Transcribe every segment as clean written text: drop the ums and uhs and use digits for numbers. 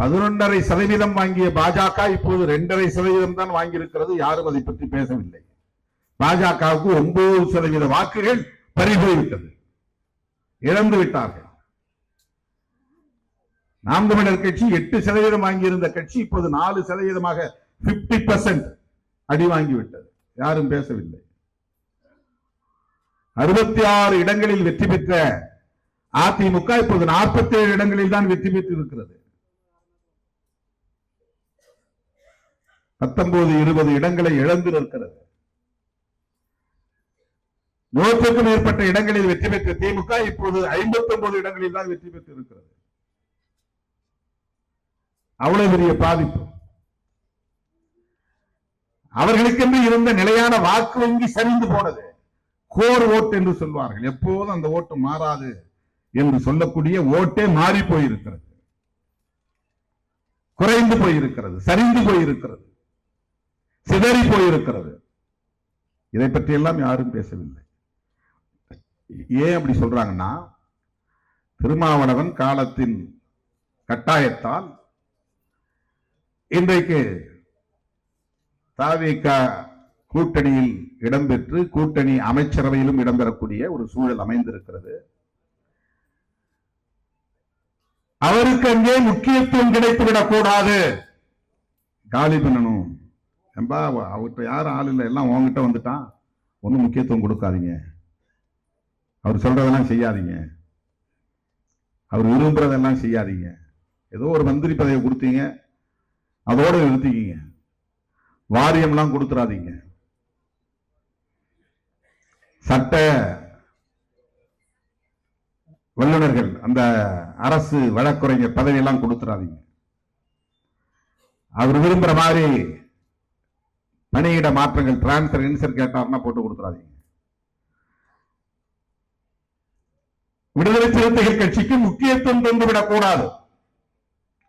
11.5% வாங்கிய பாஜக இப்போது 2.5% தான் வாங்கியிருக்கிறது. யாரும் அதை பற்றி பேசவில்லை. பாஜகவுக்கு 9% வாக்குகள் பறிபோய்விட்டது, இழந்து விட்டார்கள். நாம் தமிழர் கட்சி 8% வாங்கியிருந்த கட்சி இப்போது 4%, 50% அடி வாங்கிவிட்டது. யாரும் பேசவில்லை. 66 இடங்களில் வெற்றி பெற்ற அதிமுக இப்போது 47 இடங்களில் தான் வெற்றி பெற்று இருக்கிறது. 19-20 இடங்களை இழந்து இருக்கிறது. 100க்கும் மேற்பட்ட இடங்களில் வெற்றி பெற்ற திமுக இப்போது 59 இடங்களில் தான் வெற்றி பெற்று இருக்கிறது. அவ்வளவு பெரிய பாதிப்பு. அவர்களுக்கென்று இருந்த நிலையான வாக்கு வங்கி சரிந்து போனது. கோர் ஓட்டு என்று சொல்வார்கள். எப்போதும் அந்த ஓட்டு மாறாது என்று சொல்லக்கூடிய ஓட்டே மாறி போயிருக்கிறது, குறைந்து போயிருக்கிறது, சரிந்து போயிருக்கிறது, சிதறி போயிருக்கிறது. இதை பற்றி எல்லாம் யாரும் பேசவில்லை. ஏன் அப்படி சொல்றாங்கன்னா, திருமாவளவன் காலத்தின் கட்டாயத்தால் இன்றைக்கு தவிக கூட்டணியில் இடம்பெற்று கூட்டணி அமைச்சரவையிலும் இடம்பெறக்கூடிய ஒரு சூழல் அமைந்திருக்கிறது. அவருக்கு அங்கே முக்கியத்துவம் கிடைத்துவிடக் கூடாது, காலி பண்ணணும். அவர்கிட்ட யாரும் ஆள் இல்லை, எல்லாம் உங்ககிட்ட வந்துட்டான், ஒன்னும் முக்கியத்துவம் கொடுக்காதீங்க, அவர் சொல்றதெல்லாம் செய்யாதீங்க, அவர் விரும்புறதெல்லாம் செய்யாதீங்க. ஏதோ ஒரு மந்திரி பதவியை கொடுத்தீங்க, அதோட நிறுத்திக்கிங்க, வாரியம்லாம் கொடுத்துறாதீங்க, சட்ட வல்லுநர்கள் அந்த அரசு வழக்குரைஞர் பதவியெல்லாம் கொடுத்துறாதீங்க, அவர் விரும்புற மாதிரி பணியிட மாற்றங்கள் டிரான்ஸ்பர் இன்சர் கேட்டார்னா போட்டு கொடுத்துறாதீங்க. விடுதலை சிறுத்தைகள் கட்சிக்கு முக்கியத்துவம் தந்துவிடக் கூடாது.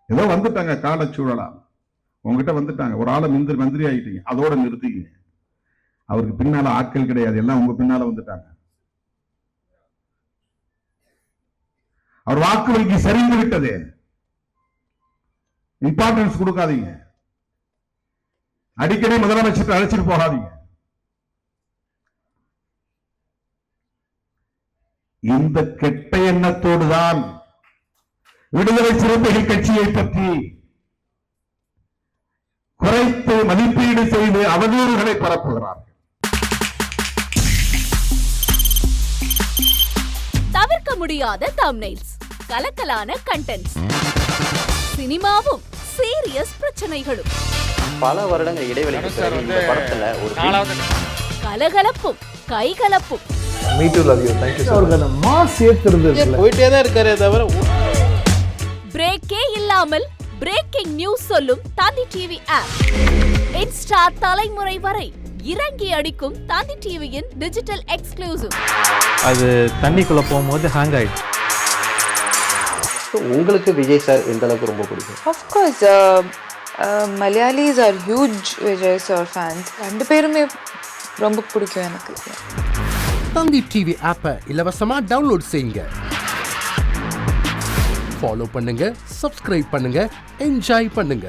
ஏதோ வந்துட்டாங்க, காலச்சூழலா உங்ககிட்ட வந்துட்டாங்க, ஒரு ஆளை மந்திரி ஆகிட்டீங்க, அதோட நிறுத்திக்கிங்க. அவருக்கு பின்னால ஆட்கள் கிடையாது, எல்லாம் உங்க பின்னால வந்துட்டாங்க. அவர் வாக்கு வங்கி சரிந்து விட்டது. இம்பார்ட்டன்ஸ் கொடுக்காதீங்க, அடிக்கடி முதலமைச்சர் அழைச்சிட்டு போகாதீங்க. இந்த கெட்ட எண்ணத்தோடு தான் விடுதலை சிறுத்தைகள் கட்சியை பற்றி குறைத்து மதிப்பீடு செய்து அவதூறுகளை பரப்புகிறார்கள். தவிர்க்க முடியாத தம்ப்நெயில்ஸ், கலக்கலான கண்டென்ட்ஸ், சினிமாவும் சீரியஸ் பிரச்சனைகளும், பல வருடங்கள் இடைவெளிக்கு பிறகு இந்த படத்துல ஒரு கலகலப்பும் கைகலப்பும், Me too, love you. Thank you so much. Mass ஏத்துறது போயிட்டே தான் இருக்காரே தவிர பிரேக்கே இல்லாமல் பிரேக்கிங் நியூஸ் சொல்லும் தந்தி டிவி ஆப். இன்ஸ்டா தலைமுறை வரை இறங்கி அடிக்கும் தந்தி டிவியின் டிஜிட்டல் எக்ஸ்க்ளூசிவ். அது தண்ணிக்குள்ள போகும்போது ஹேங் ஆயிடுச்சு. உங்களுக்கு விஜய் சார் எந்த அளவுக்கு ரொம்ப பிடிக்கும்? Of course, Malayalis are huge Vijay sir fans. ரெண்டு பேருமே ரொம்ப பிடிக்கும் எனக்கு. தந்தி டிவி ஆப்பை இலவசமா டவுன்லோட் செய்யுங்க, ஃபாலோ பண்ணுங்க, சப்ஸ்கிரைப் பண்ணுங்க, என்ஜாய் பண்ணுங்க.